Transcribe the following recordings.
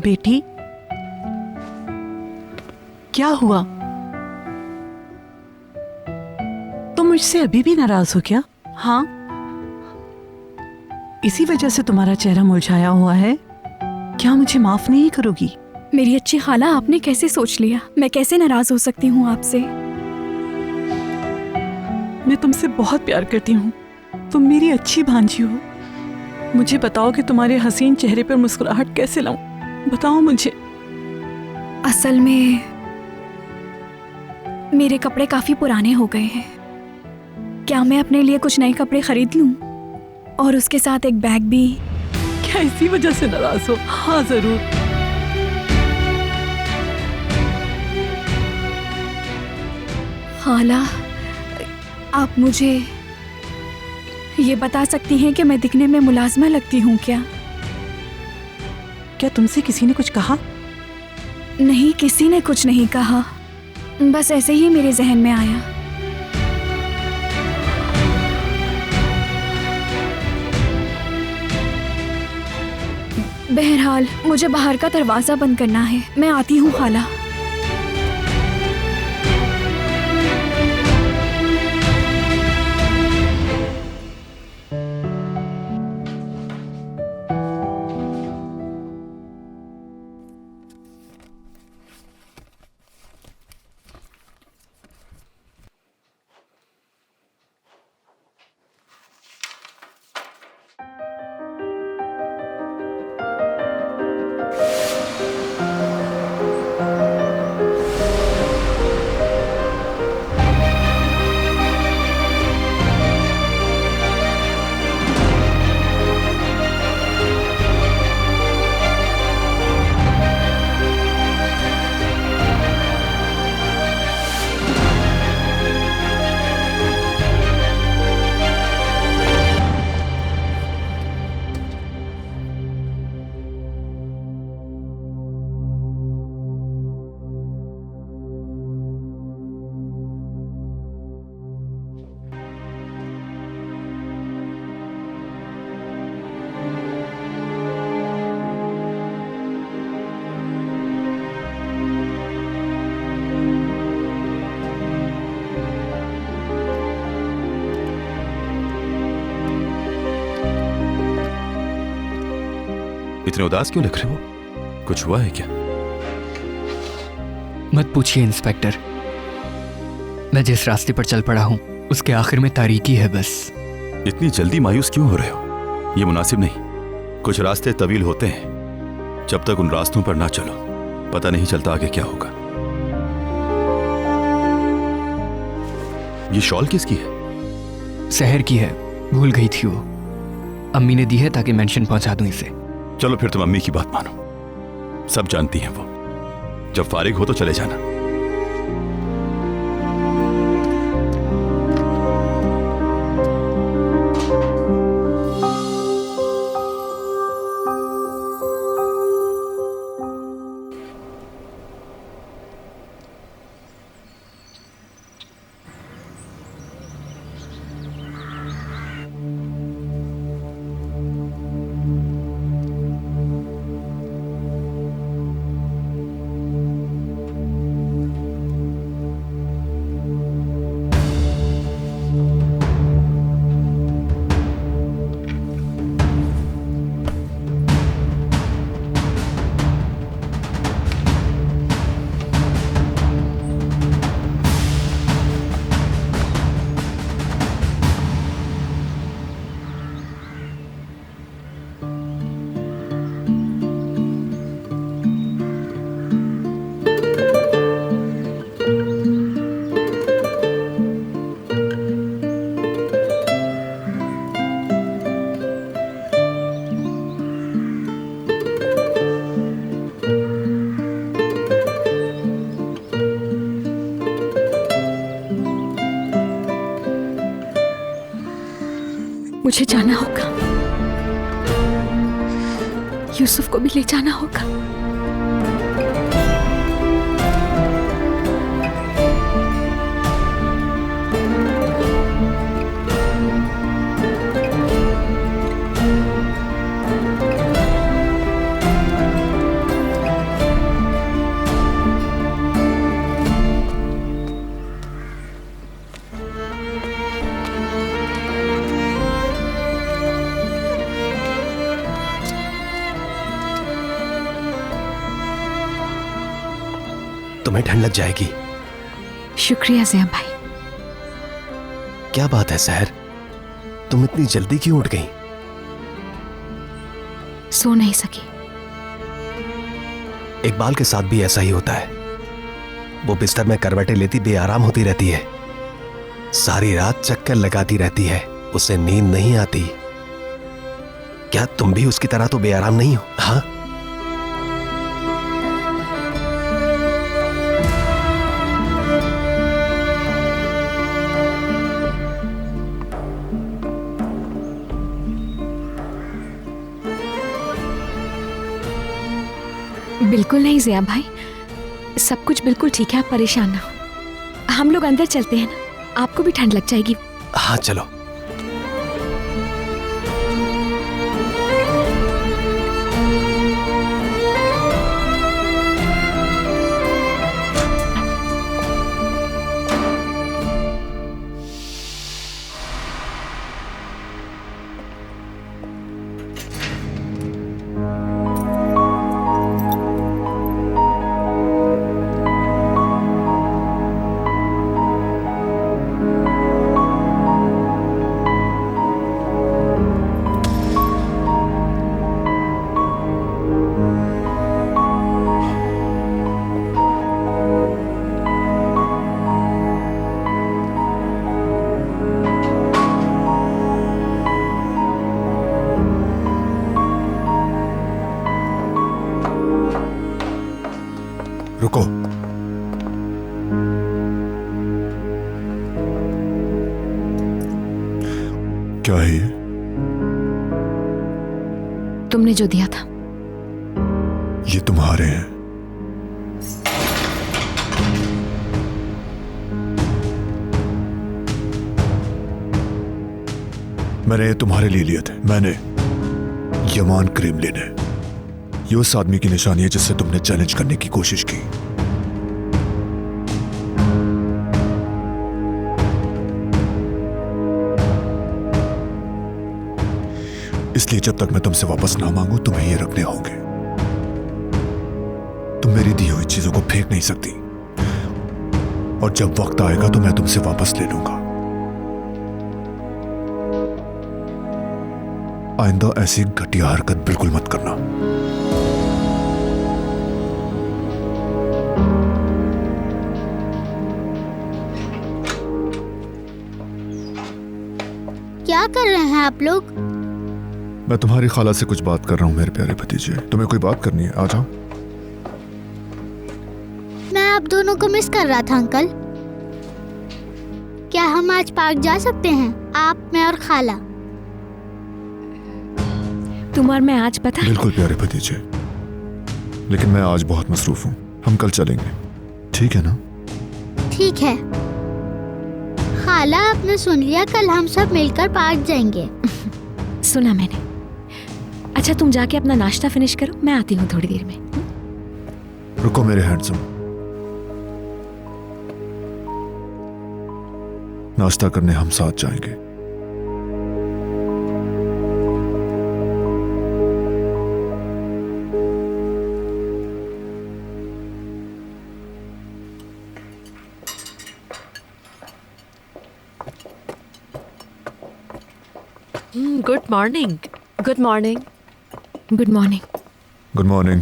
बेटी, क्या हुआ? तुम मुझसे अभी भी नाराज हो क्या? हाँ, इसी वजह से तुम्हारा चेहरा मुरझाया हुआ है। क्या मुझे माफ नहीं करोगी? मेरी अच्छी खाला, आपने कैसे सोच लिया? मैं कैसे नाराज हो सकती हूँ आपसे? मैं तुमसे बहुत प्यार करती हूँ। तुम मेरी अच्छी भांजी हो। मुझे बताओ कि तुम्हारे हसीन चेहरे पर मुस्कुराहट कैसे लाऊं? बताओ मुझे। असल में मेरे कपड़े काफी पुराने हो गए हैं। क्या मैं अपने लिए कुछ नए कपड़े खरीद लूं? और उसके साथ एक बैग भी। क्या इसी वजह से नाराज हो? हाँ जरूर। खाला, आप मुझे ये बता सकती हैं कि मैं दिखने में मुलाजमा लगती हूँ क्या? क्या तुमसे किसी ने कुछ कहा? नहीं, किसी ने कुछ नहीं कहा, बस ऐसे ही मेरे जहन में आया। बहरहाल मुझे बाहर का दरवाजा बंद करना है। मैं आती हूँ खाला। इतने उदास क्यों लग रहे हो? कुछ हुआ है क्या? मत पूछिए इंस्पेक्टर। मैं जिस रास्ते पर चल पड़ा हूं उसके आखिर में तारीकी है बस। इतनी जल्दी मायूस क्यों हो रहे हो? ये मुनासिब नहीं। कुछ रास्ते तवील होते हैं। जब तक उन रास्तों पर ना चलो पता नहीं चलता आगे क्या होगा। ये शॉल किसकी है? शहर की है, भूल गई थी वो। अम्मी ने दी है ताकि मेंशन पहुंचा दूं इसे। चलो फिर तुम अम्मी की बात मानो, सब जानती हैं वो। जब फारिग हो तो चले जाना। मुझे जाना होगा, यूसुफ को भी ले जाना होगा। तुम्हें ठंड लग जाएगी। शुक्रिया ज़िया भाई। क्या बात है सहर, तुम इतनी जल्दी क्यों उठ गई? सो नहीं सकी। इकबाल के साथ भी ऐसा ही होता है। वो बिस्तर में करवटें लेती बेआराम होती रहती है, सारी रात चक्कर लगाती रहती है, उसे नींद नहीं आती। क्या तुम भी उसकी तरह तो बेआराम नहीं हो? हाँ, बिल्कुल नहीं ज़िया भाई, सब कुछ बिल्कुल ठीक है, आप परेशान ना हो। हम लोग अंदर चलते हैं ना, आपको भी ठंड लग जाएगी। हाँ चलो। रुको। क्या है ये? तुमने जो दिया था। ये तुम्हारे हैं। मैंने ये तुम्हारे लिए लिए थे। मैंने यमान क्रीम लेने। ये उस आदमी की निशानी है जिससे तुमने चैलेंज करने की कोशिश की। इसलिए जब तक मैं तुमसे वापस ना मांगू तुम्हें ये रखने होंगे। तुम मेरी दी हुई चीजों को फेंक नहीं सकती, और जब वक्त आएगा तो मैं तुमसे वापस ले लूंगा। आइंदा ऐसी घटिया हरकत बिल्कुल मत करना। क्या कर रहे हैं आप लोग? मैं तुम्हारी खाला से कुछ बात कर रहा हूं मेरे प्यारे भतीजे। तुम्हें कोई बात करनी है? आ जाओ। मैं आप दोनों को मिस कर रहा था अंकल। क्या हम आज पार्क जा सकते हैं, आप, मैं और खाला? तुम और मैं आज पता है? बिल्कुल प्यारे भतीजे, लेकिन मैं आज बहुत मसरूफ हूं। हम कल चलेंगे, ठीक है ना? ठीक है खाला, आपने सुन लिया, कल हम सब मिलकर पार्क जाएंगे। सुना मैंने। अच्छा तुम जाके अपना नाश्ता फिनिश करो, मैं आती हूँ थोड़ी देर में। रुको मेरे हैंडसम, नाश्ता करने हम साथ जाएंगे। Good morning. Good morning. Good morning. Good morning.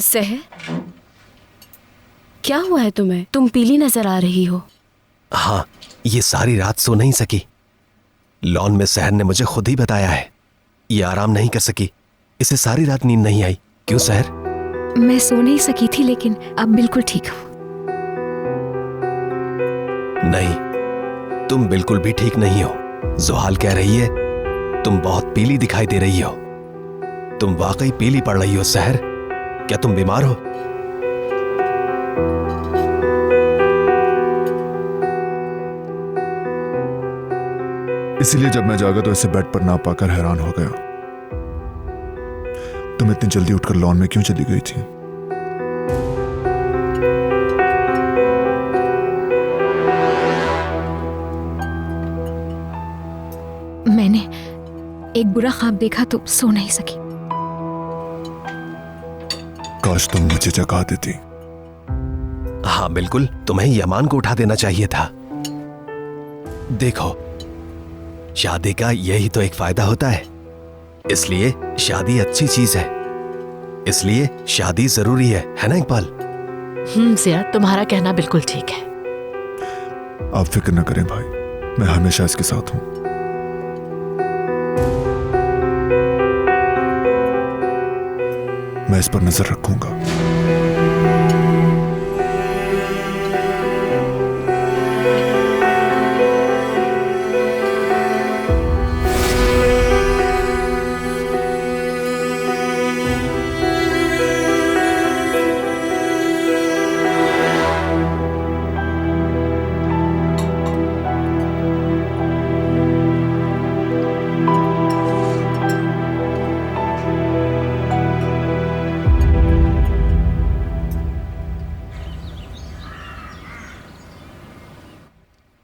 सहर, क्या हुआ है तुम्हें? तुम पीली नजर आ रही हो। हाँ, ये सारी रात सो नहीं सकी। लॉन में सहर ने मुझे खुद ही बताया है, ये आराम नहीं कर सकी, इसे सारी रात नींद नहीं आई। क्यों सहर? मैं सो नहीं सकी थी, लेकिन अब बिल्कुल ठीक हूँ। नहीं, तुम बिल्कुल भी ठीक नहीं हो। ज़ुहाल कह रही है तुम बहुत पीली दिखाई दे रही हो। तुम वाकई पीली पड़ रही हो सहर। क्या तुम बीमार हो? इसीलिए जब मैं जागा तो ऐसे बेड पर ना पाकर हैरान हो गया। तुम इतनी जल्दी उठकर लॉन में क्यों चली गई थी? मैंने एक बुरा ख्वाब देखा तो सो नहीं सकी। काश तुम मुझे जगा देती। हाँ बिल्कुल, तुम्हें यमान को उठा देना चाहिए था। देखो, शादी का यही तो एक फायदा होता है, इसलिए शादी अच्छी चीज है, इसलिए शादी जरूरी है ना इकबाल? जिया, तुम्हारा कहना बिल्कुल ठीक है। आप फिक्र न करें भाई, मैं हमेशा इसके साथ हूं। मैं इस पर नजर रखूंगा।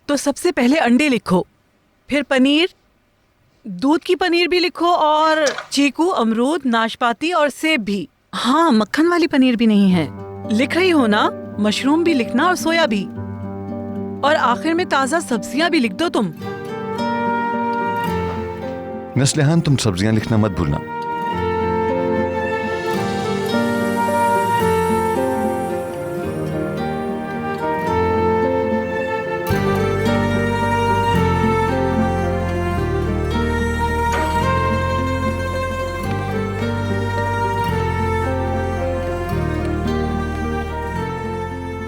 तो सबसे पहले अंडे लिखो, फिर पनीर, दूध की पनीर भी लिखो, और चीकू, अमरूद, नाशपाती और सेब भी। हाँ, मक्खन वाली पनीर भी नहीं है। लिख रही हो ना? मशरूम भी लिखना और सोया भी। और आखिर में ताज़ा सब्जियां भी लिख दो तुम। नस्लिहान, तुम सब्जियां लिखना मत भूलना।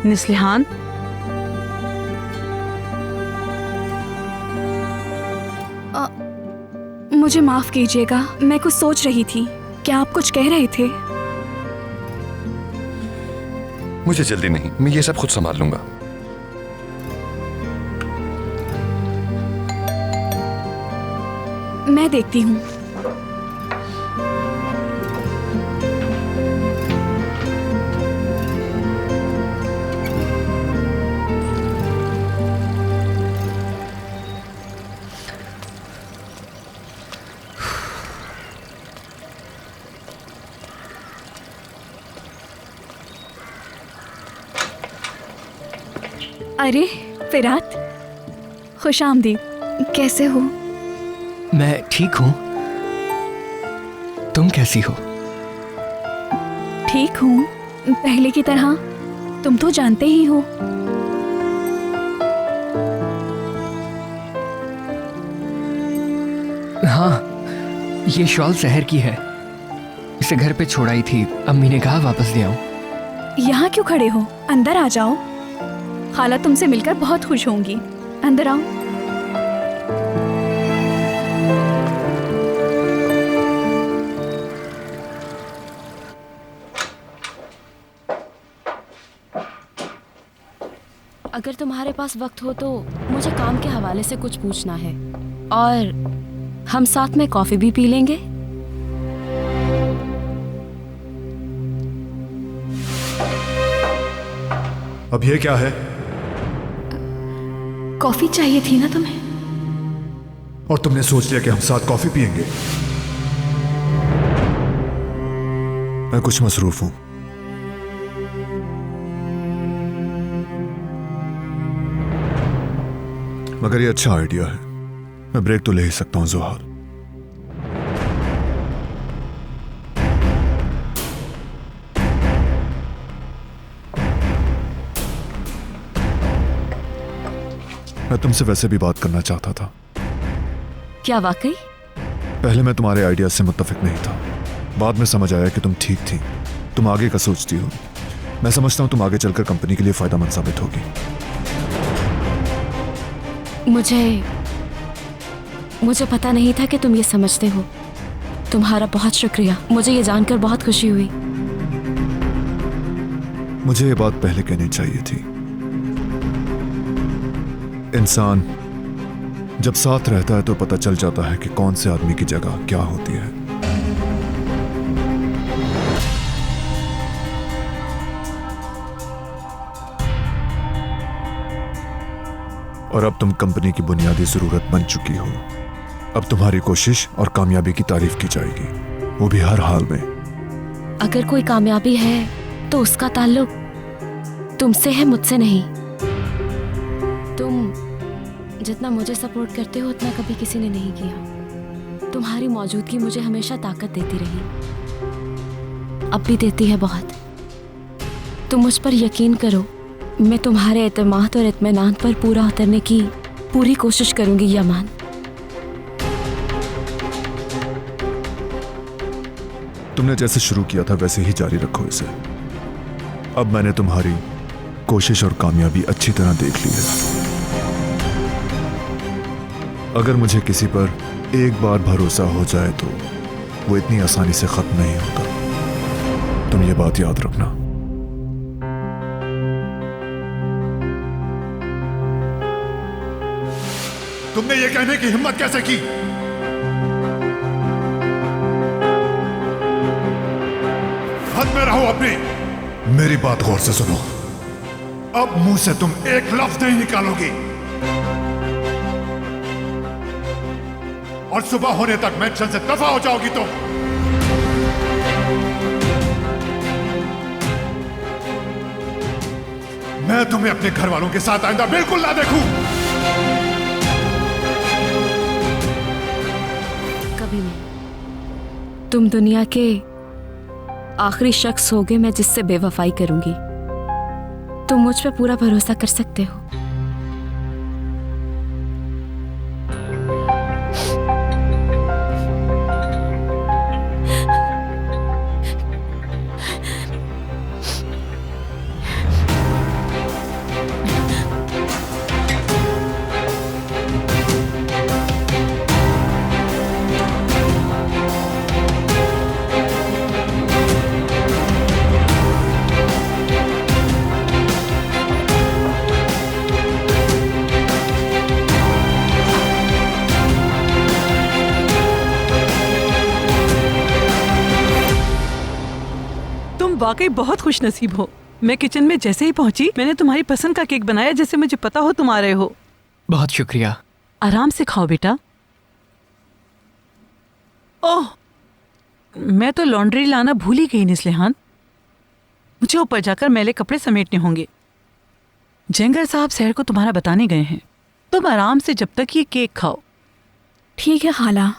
निस्लिहान, मुझे माफ कीजिएगा, मैं कुछ सोच रही थी। क्या आप कुछ कह रहे थे? मुझे जल्दी नहीं, मैं ये सब खुद संभाल लूंगा। मैं देखती हूँ। अरे फिरात, खुश आमदीद। कैसे हो? मैं ठीक हूँ। तुम कैसी हो? ठीक हूँ, पहले की तरह। तुम तो जानते ही हो। हाँ, ये शॉल शहर की है। इसे घर पे छोड़ाई थी, अम्मी ने कहा वापस ले आऊं। यहाँ क्यों खड़े हो? अंदर आ जाओ। खाला तुमसे मिलकर बहुत खुश होंगी। अंदर आओ। अगर तुम्हारे पास वक्त हो तो मुझे काम के हवाले से कुछ पूछना है, और हम साथ में कॉफी भी पी लेंगे। अब ये क्या है? कॉफी चाहिए थी ना तुम्हें? और तुमने सोच लिया कि हम साथ कॉफी पियेंगे? मैं कुछ मसरूफ हूं। मगर ये अच्छा आइडिया है। मैं ब्रेक तो ले ही सकता हूं ज़ोहार। मैं तुमसे वैसे भी बात करना चाहता था। क्या वाकई? पहले मैं तुम्हारे आइडिया से मुत्तफिक नहीं था, बाद में समझ आया कि तुम ठीक थी। तुम आगे का सोचती हो। मैं समझता हूं तुम आगे चलकर कंपनी के लिए फायदेमंद साबित होगी। मुझे पता नहीं था कि तुम ये समझते हो। तुम्हारा बहुत शुक्रिया, मुझे ये जानकर बहुत खुशी हुई। मुझे ये बात पहले कहनी चाहिए थी। इंसान जब साथ रहता है तो पता चल जाता है कि कौन से आदमी की जगह क्या होती है। और अब तुम कंपनी की बुनियादी जरूरत बन चुकी हो। अब तुम्हारी कोशिश और कामयाबी की तारीफ की जाएगी, वो भी हर हाल में। अगर कोई कामयाबी है तो उसका ताल्लुक तुमसे है, मुझसे नहीं। तुम जितना मुझे सपोर्ट करते हो उतना कभी किसी ने नहीं किया। तुम्हारी मौजूदगी मुझे हमेशा ताकत देती रही, अब भी देती है बहुत। तुम मुझ पर यकीन करो, मैं तुम्हारे एतमाद और इत्मीनान पर पूरा उतरने की पूरी कोशिश करूंगी यामान। तुमने जैसे शुरू किया था वैसे ही जारी रखो इसे। अब मैंने तुम्हारी कोशिश और कामयाबी अच्छी तरह देख ली है। अगर मुझे किसी पर एक बार भरोसा हो जाए तो वो इतनी आसानी से खत्म नहीं होता। तुम ये बात याद रखना। तुमने ये कहने की हिम्मत कैसे की? हद में रहो अपनी। मेरी बात गौर से सुनो। अब मुंह से तुम एक लफ्ज नहीं निकालोगी और सुबह होने तक मेंशन से दफा हो जाओगी तुम। मैं तुम्हें अपने घर वालों के साथ आइंदा बिल्कुल ना देखूं। कभी नहीं। तुम दुनिया के आखिरी शख्स होगे मैं जिससे बेवफाई करूंगी। तुम मुझ पे पूरा भरोसा कर सकते हो। वाकई बहुत खुश नसीब हो। मैं किचन में जैसे ही पहुंची मैंने तुम्हारी पसंद का केक बनाया, जैसे मुझे पता हो तुम आ रहे हो। बहुत शुक्रिया। आराम से खाओ बेटा। ओह, मैं तो लॉन्ड्री लाना भूल ही गई निस्लिहान। मुझे ऊपर जाकर मैले कपड़े समेटने होंगे। जेंगर साहब शहर को तुम्हारा बताने गए हैं। तुम आराम से जब तक ये केक खाओ। ठीक है खाला।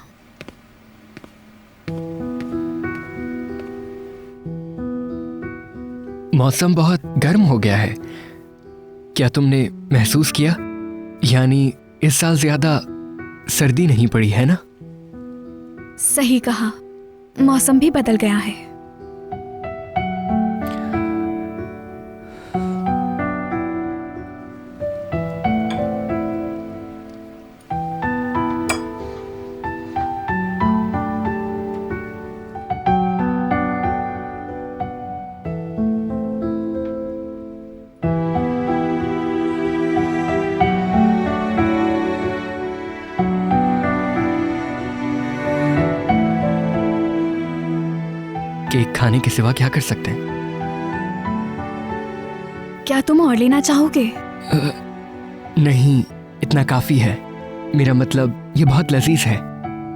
मौसम बहुत गर्म हो गया है, क्या तुमने महसूस किया? यानी इस साल ज्यादा सर्दी नहीं पड़ी है ना? सही कहा, मौसम भी बदल गया है। केक खाने के सिवा क्या कर सकते हैं? क्या तुम और लेना चाहोगे? नहीं, इतना काफी है। मेरा मतलब ये बहुत लजीज है,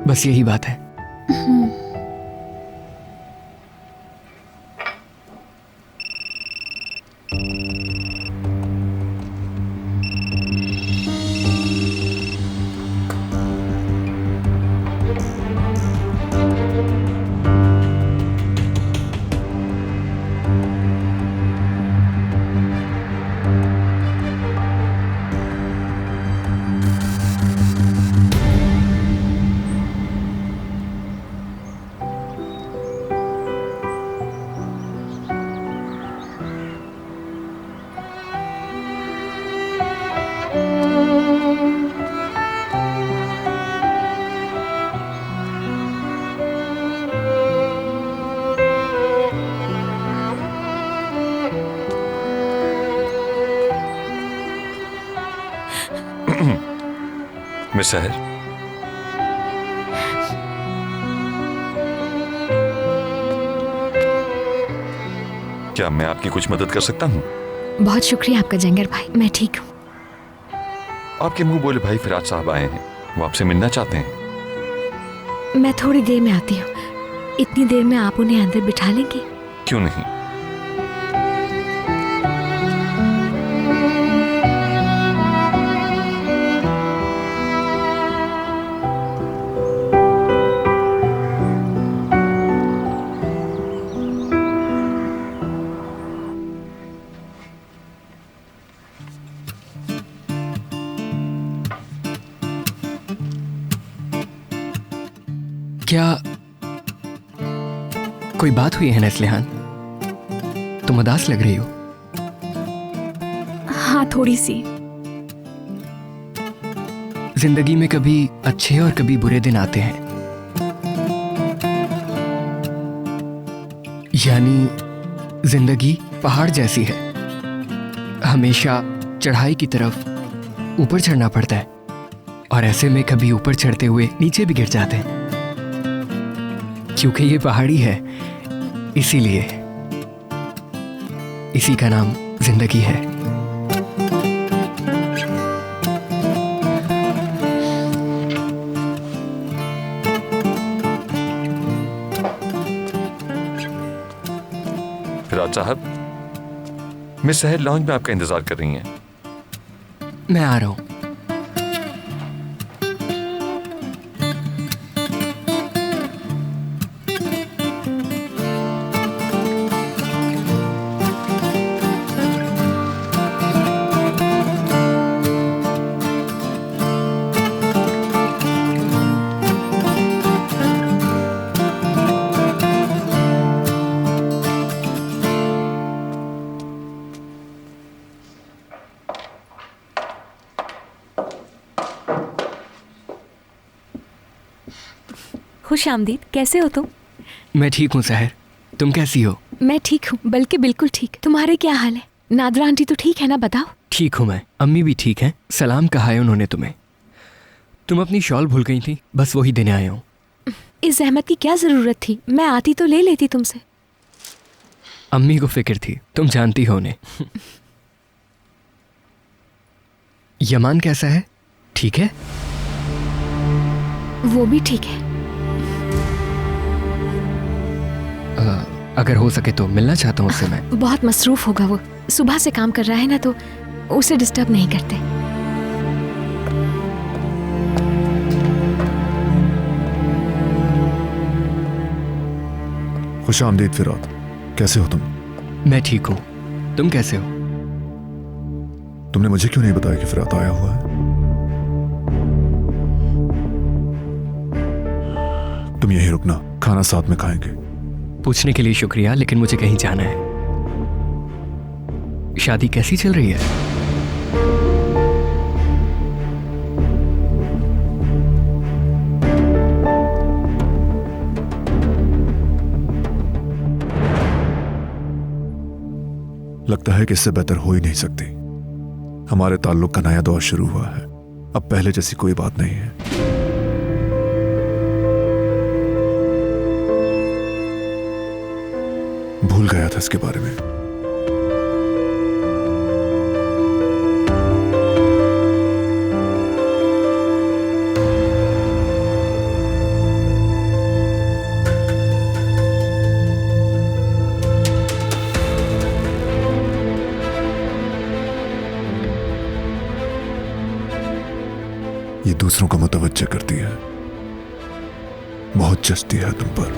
बस यही बात है। मिस सहर, क्या मैं आपकी कुछ मदद कर सकता हूँ? बहुत शुक्रिया आपका जेंगर भाई, मैं ठीक हूँ। आपके मुंह बोले भाई फिराज साहब आए हैं, वो आपसे मिलना चाहते हैं। मैं थोड़ी देर में आती हूँ। इतनी देर में आप उन्हें अंदर बिठा लेंगे? क्यों नहीं? क्या कोई बात हुई है नस्लिहान? तुम उदास लग रही हो। हाँ, थोड़ी सी। जिंदगी में कभी अच्छे और कभी बुरे दिन आते हैं। यानी जिंदगी पहाड़ जैसी है, हमेशा चढ़ाई की तरफ ऊपर चढ़ना पड़ता है, और ऐसे में कभी ऊपर चढ़ते हुए नीचे भी गिर जाते हैं। क्योंकि ये पहाड़ी है, इसीलिए इसी का नाम जिंदगी है। फिराज साहब, मिस सहर लॉन्ज में आपका इंतजार कर रही हैं। मैं आ रहा हूं। खुश आमदीद। कैसे हो तुम? मैं ठीक हूं सहर, तुम कैसी हो? मैं ठीक हूँ, बल्कि बिल्कुल ठीक। तुम्हारे क्या हाल है? नादरा आंटी तो ठीक है ना? बताओ। ठीक हूं मैं, अम्मी भी ठीक है। सलाम कहा है उन्होंने तुम्हें। तुम अपनी शॉल भूल गई थी, बस वही देने आया हूं। इस जहमत की क्या जरूरत थी? मैं आती तो ले लेती तुमसे। अम्मी को फिक्र थी, तुम जानती हो उन्हें। यमान कैसा है? ठीक है? वो भी ठीक है। अगर हो सके तो मिलना चाहता हूँ उससे मैं। बहुत मसरूफ होगा वो, सुबह से काम कर रहा है ना, तो उसे डिस्टर्ब नहीं करते। खुश आमदीद फिराद, कैसे हो तुम? मैं ठीक हूँ, तुम कैसे हो? तुमने मुझे क्यों नहीं बताया कि फिराद आया हुआ है? तुम यहीं रुकना, खाना साथ में खाएंगे। पूछने के लिए शुक्रिया, लेकिन मुझे कहीं जाना है। शादी कैसी चल रही है? लगता है कि इससे बेहतर हो ही नहीं सकती। हमारे ताल्लुक का नया दौर शुरू हुआ है, अब पहले जैसी कोई बात नहीं है। भूल गया था इसके बारे में। ये दूसरों को मुतवज्जह करती है, बहुत जचती है तुम पर।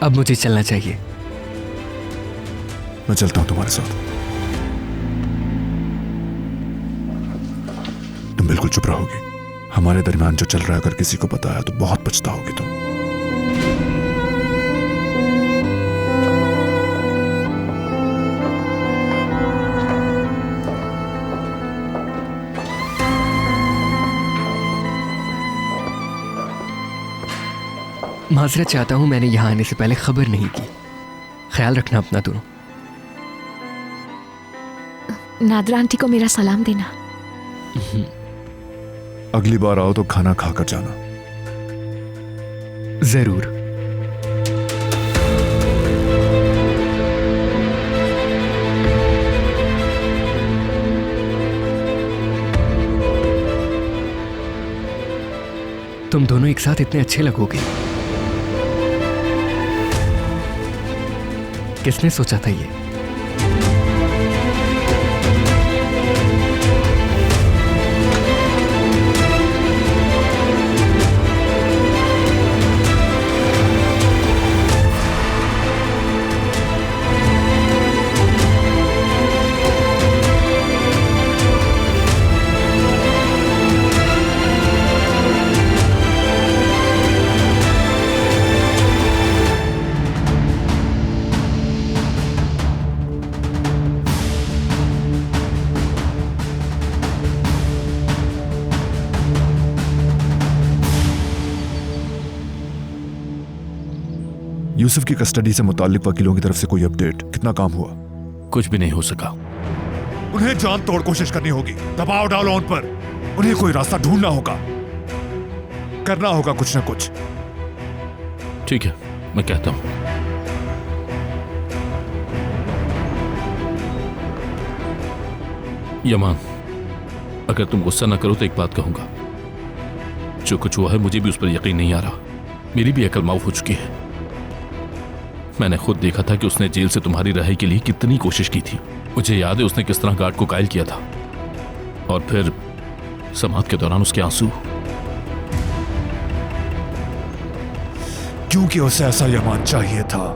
अब मुझे चलना चाहिए। मैं चलता हूं तुम्हारे साथ। तुम बिल्कुल चुप रहोगी। हमारे दरमियान जो चल रहा है अगर किसी को पता है तो बहुत पछताओगी तुम। माजरत चाहता हूं, मैंने यहां आने से पहले खबर नहीं की। ख्याल रखना अपना दोनों। नादरा आंटी को मेरा सलाम देना। अगली बार आओ तो खाना खाकर जाना। जरूर। तुम दोनों एक साथ इतने अच्छे लगोगे। किसने सोचा था ये? यूसुफ की कस्टडी से मुताल्लिक वकीलों की तरफ से कोई अपडेट? कितना काम हुआ? कुछ भी नहीं हो सका। उन्हें जान तोड़ कोशिश करनी होगी, दबाव डालो उन पर। उन्हें कोई रास्ता ढूंढना होगा, करना होगा कुछ ना कुछ। ठीक है, मैं कहता हूं। यमान, अगर तुम गुस्सा ना करो तो एक बात कहूंगा। जो कुछ हुआ है मुझे भी उस पर यकीन नहीं आ रहा। मेरी भी अकल माफ हो चुकी है। मैंने खुद देखा था कि उसने जेल से तुम्हारी रिहाई के लिए कितनी कोशिश की थी। मुझे याद है उसने किस तरह गार्ड को घायल किया था, और फिर समात के दौरान उसके आंसू। क्योंकि उसे ऐसा यमान चाहिए था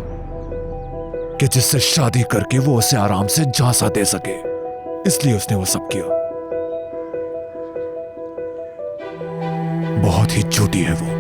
कि जिससे शादी करके वो उसे आराम से झांसा दे सके, इसलिए उसने वो सब किया। बहुत ही झूठी है वो।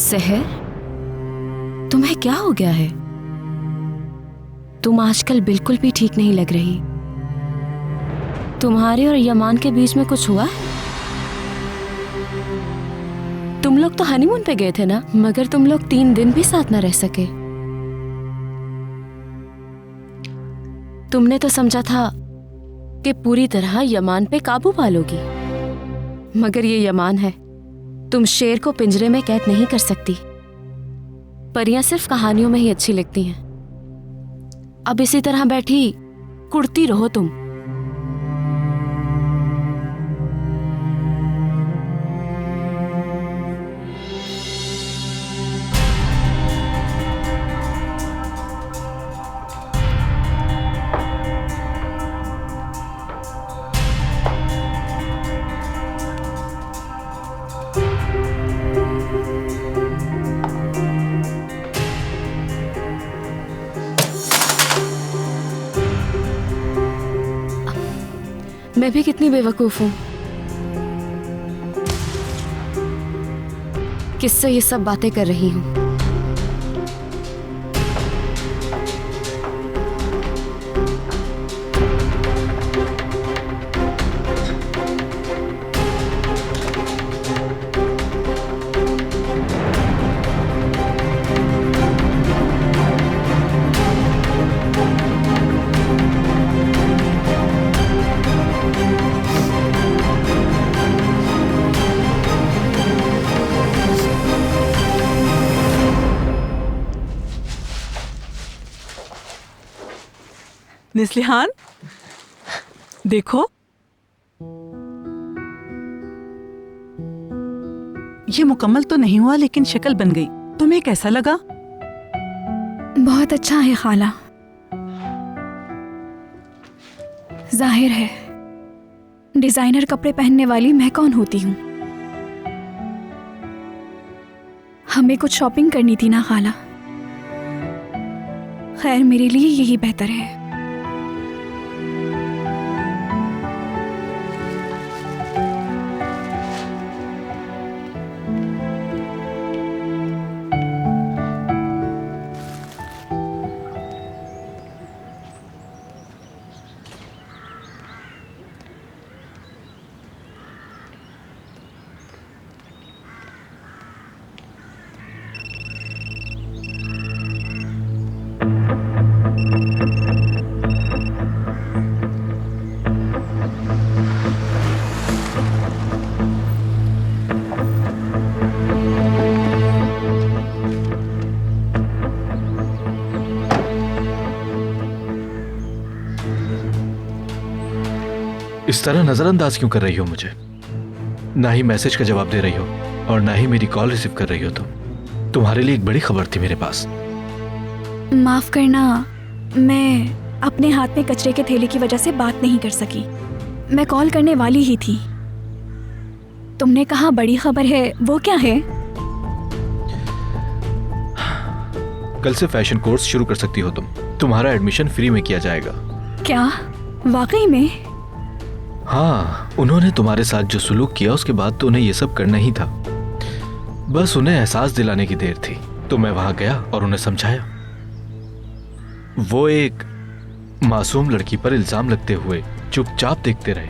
सहर, तुम्हें क्या हो गया है? तुम आजकल बिल्कुल भी ठीक नहीं लग रही। तुम्हारे और यमान के बीच में कुछ हुआ? तुम लोग तो हनीमून पे गए थे ना, मगर तुम लोग 3 दिन भी साथ न रह सके। तुमने तो समझा था कि पूरी तरह यमान पे काबू पालोगी, मगर ये यमान है। तुम शेर को पिंजरे में कैद नहीं कर सकती। परियां सिर्फ कहानियों में ही अच्छी लगती हैं। अब इसी तरह बैठी कुड़ती रहो तुम। मैं भी कितनी बेवकूफ हूं, किससे ये सब बातें कर रही हूं। निस्लिहान, देखो, ये मुकम्मल तो नहीं हुआ लेकिन शक्ल बन गई। तुम्हें कैसा लगा? बहुत अच्छा है खाला। जाहिर है डिजाइनर कपड़े पहनने वाली मैं कौन होती हूँ। हमें कुछ शॉपिंग करनी थी ना खाला। खैर, मेरे लिए यही बेहतर है। इस तरह नजरअंदाज क्यों कर रही हो मुझे? ना ही मैसेज का जवाब दे रही हो और ना ही मेरी कॉल रिसीव कर रही हो। तुम्हारे लिए एक बड़ी खबर थी मेरे पास। माफ करना, मैं अपने हाथ में कचरे के थैले की वजह से बात नहीं कर सकी। मैं कॉल करने वाली ही थी। तुमने कहा बड़ी खबर है, वो क्या है? कल से फैशन कोर्स शुरू कर सकती हो तुम। तुम्हारा एडमिशन फ्री में किया जाएगा। क्या? वाकई में? हाँ, उन्होंने तुम्हारे साथ जो सुलूक किया उसके बाद तो उन्हें ये सब करना ही था। बस उन्हें एहसास दिलाने की देर थी। तो मैं वहां गया और उन्हें समझाया। वो एक मासूम लड़की पर इल्जाम लगते हुए चुपचाप देखते रहे।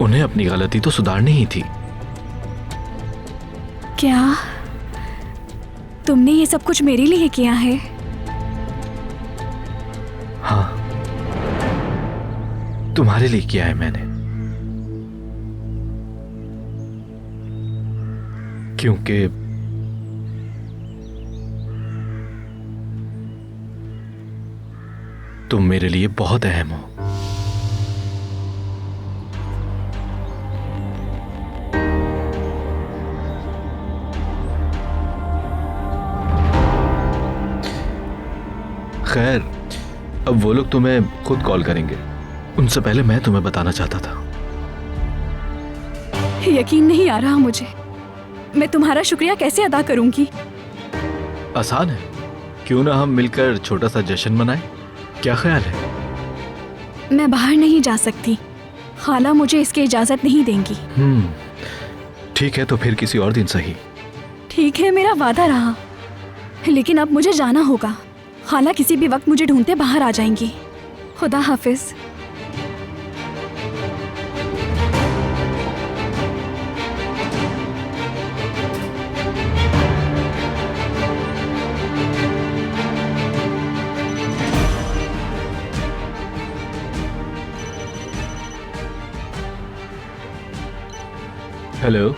उन्हें अपनी गलती तो सुधारनी ही थी। क्या तुमने ये सब कुछ मेरे लिए किया है? हाँ, तुम्हारे लिए किया है मैंने। क्योंकि तुम मेरे लिए बहुत अहम हो। खैर, अब वो लोग तुम्हें खुद कॉल करेंगे। उनसे पहले मैं तुम्हें बताना चाहता था। यकीन नहीं आ रहा मुझे। मैं तुम्हारा शुक्रिया कैसे अदा करूंगी? आसान है, क्यों ना हम मिलकर छोटा सा जश्न मनाएं? क्या ख्याल है? मैं बाहर नहीं जा सकती। खाला मुझे इसकी इजाजत नहीं देंगी। ठीक है, तो फिर किसी और दिन सही। ठीक है, मेरा वादा रहा। लेकिन अब मुझे जाना होगा। खाला किसी भी वक्त मुझे ढूंढते बाहर आ जाएंगी। खुदा हाफिज। हेलो।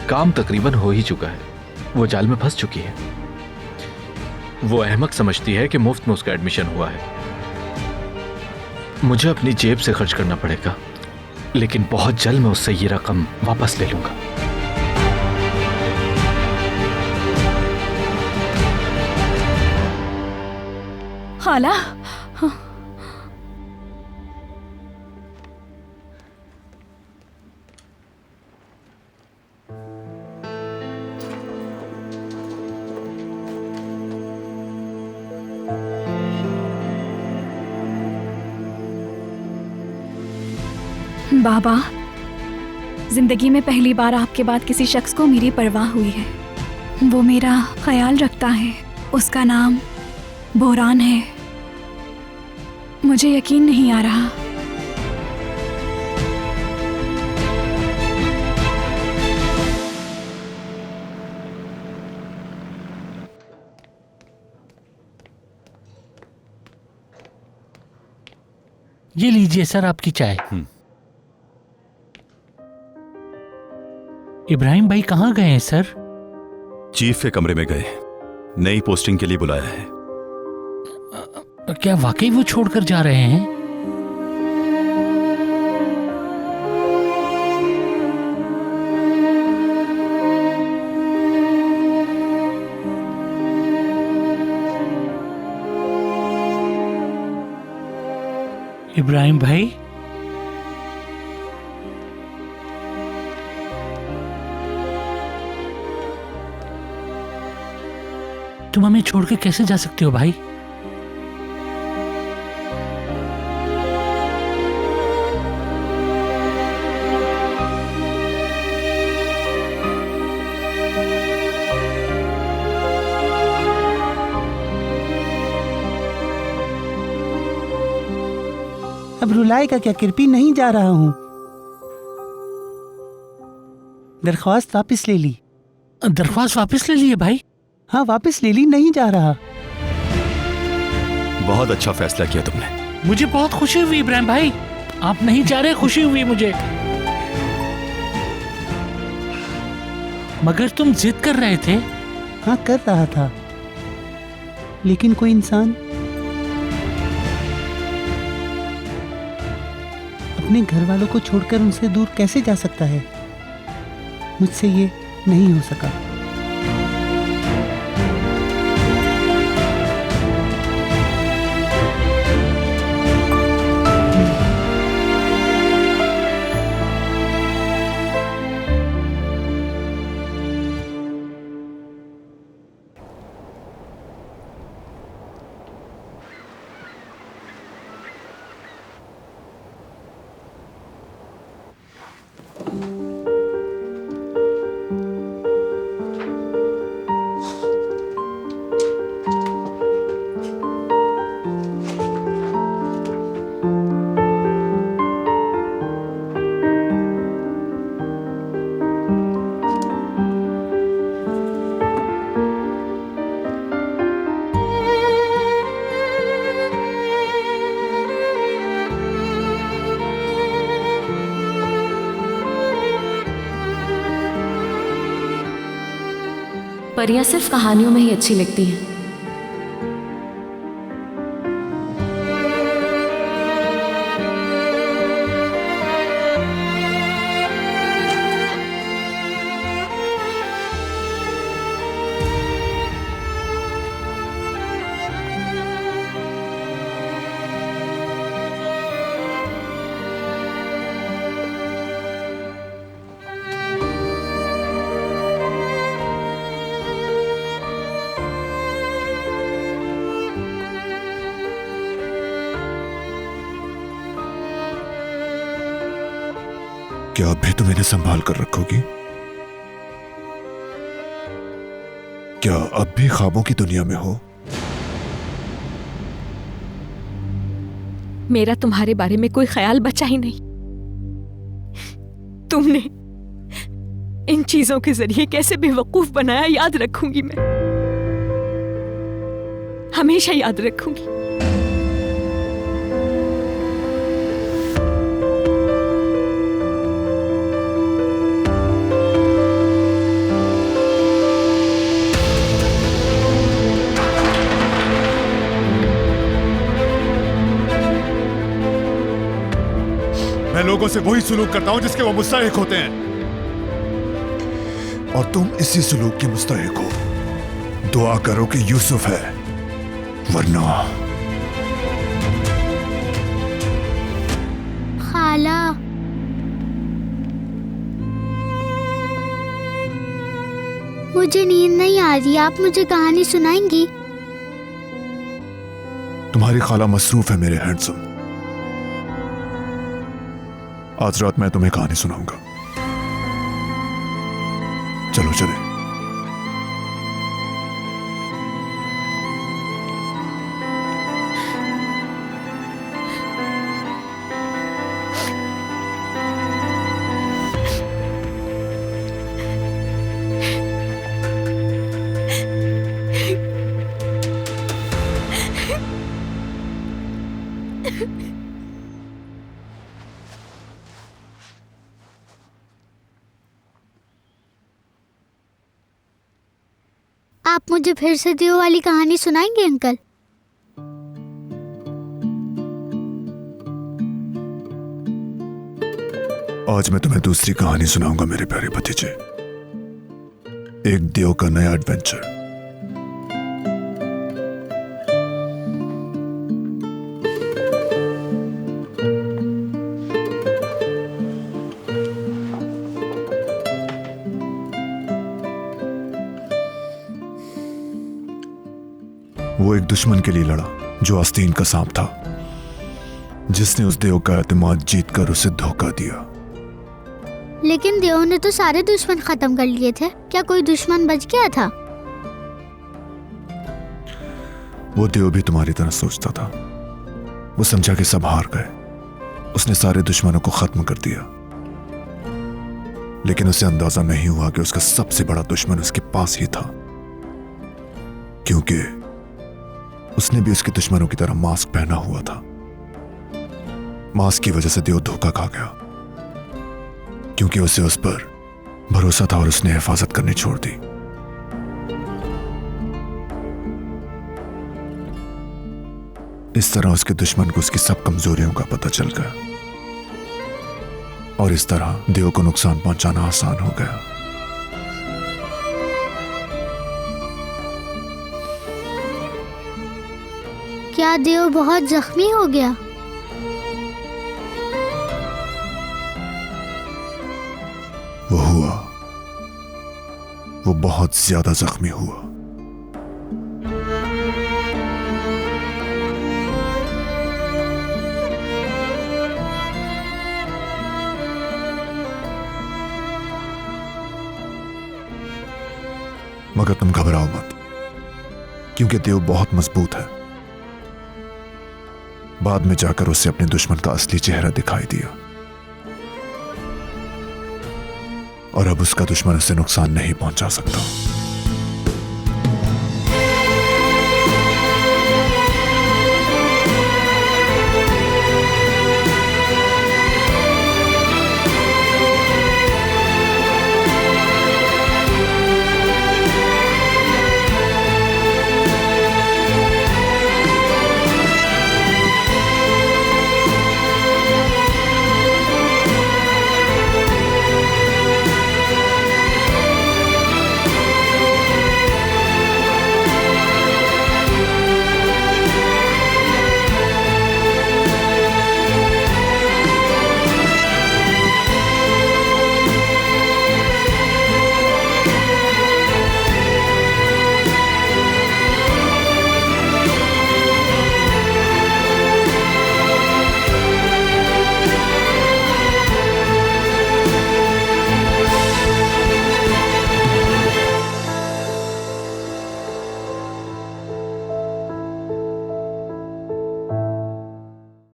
काम तकरीबन हो ही चुका है। वो जाल में फंस चुकी है। वो अहमक समझती है कि मुफ्त में उसका एडमिशन हुआ है। मुझे अपनी जेब से खर्च करना पड़ेगा, लेकिन बहुत जल्द मैं उससे ये रकम वापस ले लूंगा। खाला, बाबा, जिंदगी में पहली बार आपके बाद किसी शख्स को मेरी परवाह हुई है। वो मेरा ख्याल रखता है। उसका नाम बोरान है। मुझे यकीन नहीं आ रहा। ये लीजिए सर आपकी चाय। इब्राहिम भाई कहाँ गए हैं सर? चीफ के कमरे में गए। नई पोस्टिंग के लिए बुलाया है। क्या वाकई वो छोड़कर जा रहे हैं? इब्राहिम भाई, तुम हमें छोड़ के कैसे जा सकते हो भाई? अब रुलाएगा क्या कृपी? नहीं जा रहा हूँ। दरख्वास्त वापस ले ली। दरख्वास्त वापस ले लिए भाई? हाँ वापस ले ली, नहीं जा रहा। बहुत अच्छा फैसला किया तुमने। मुझे बहुत खुशी हुई इब्राहिम भाई, आप नहीं जा रहे, खुशी हुई मुझे। मगर तुम जिद कर रहे थे। हाँ कर रहा था, लेकिन कोई इंसान अपने घर वालों को छोड़कर उनसे दूर कैसे जा सकता है? मुझसे ये नहीं हो सका। परियां सिर्फ कहानियों में ही अच्छी लगती हैं। क्या अब भी तुम इन्हें संभाल कर रखोगी? क्या अब भी ख्वाबों की दुनिया में हो? मेरा तुम्हारे बारे में कोई ख्याल बचा ही नहीं। तुमने इन चीजों के जरिए कैसे बेवकूफ बनाया, याद रखूंगी मैं, हमेशा याद रखूंगी। मैं लोगों से वही सुलूक करता हूं जिसके वो मुस्तहिक होते हैं, और तुम इसी सुलूक की मुस्तहिक हो। दुआ करो कि यूसुफ है, वरना। खाला, मुझे नींद नहीं आ रही, आप मुझे कहानी सुनाएंगी? तुम्हारी खाला मसरूफ है मेरे हैंडसम। आज रात मैं तुम्हें कहानी सुनाऊंगा। चलो चले। आप मुझे फिर से दियो वाली कहानी सुनाएंगे अंकल? आज मैं तुम्हें दूसरी कहानी सुनाऊंगा मेरे प्यारे भतीजे। एक देव का नया एडवेंचर। वो एक दुश्मन के लिए लड़ा जो आस्तीन का सांप था, जिसने उस देव का एतमाद जीतकर उसे धोखा दिया। लेकिन देव ने तो सारे दुश्मन खत्म कर लिए थे, क्या कोई दुश्मन बच गया था? वो देव भी तुम्हारी तरह सोचता था। वो समझा कि सब हार गए, उसने सारे दुश्मनों को खत्म कर दिया। लेकिन उसे अंदाजा नहीं हुआ कि उसका सबसे बड़ा दुश्मन उसके पास ही था, क्योंकि उसने भी उसके दुश्मनों की तरह मास्क पहना हुआ था। मास्क की वजह से देव धोखा खा गया, क्योंकि उसे उस पर भरोसा था और उसने हिफाजत करनी छोड़ दी। इस तरह उसके दुश्मन को उसकी सब कमजोरियों का पता चल गया, और इस तरह देव को नुकसान पहुंचाना आसान हो गया। क्या देव बहुत जख्मी हो गया? वो हुआ, वो बहुत ज्यादा जख्मी हुआ। मगर तुम घबराओ मत, क्योंकि देव बहुत मजबूत है। बाद में जाकर उसे अपने दुश्मन का असली चेहरा दिखाई दिया, और अब उसका दुश्मन उसे नुकसान नहीं पहुंचा सकता।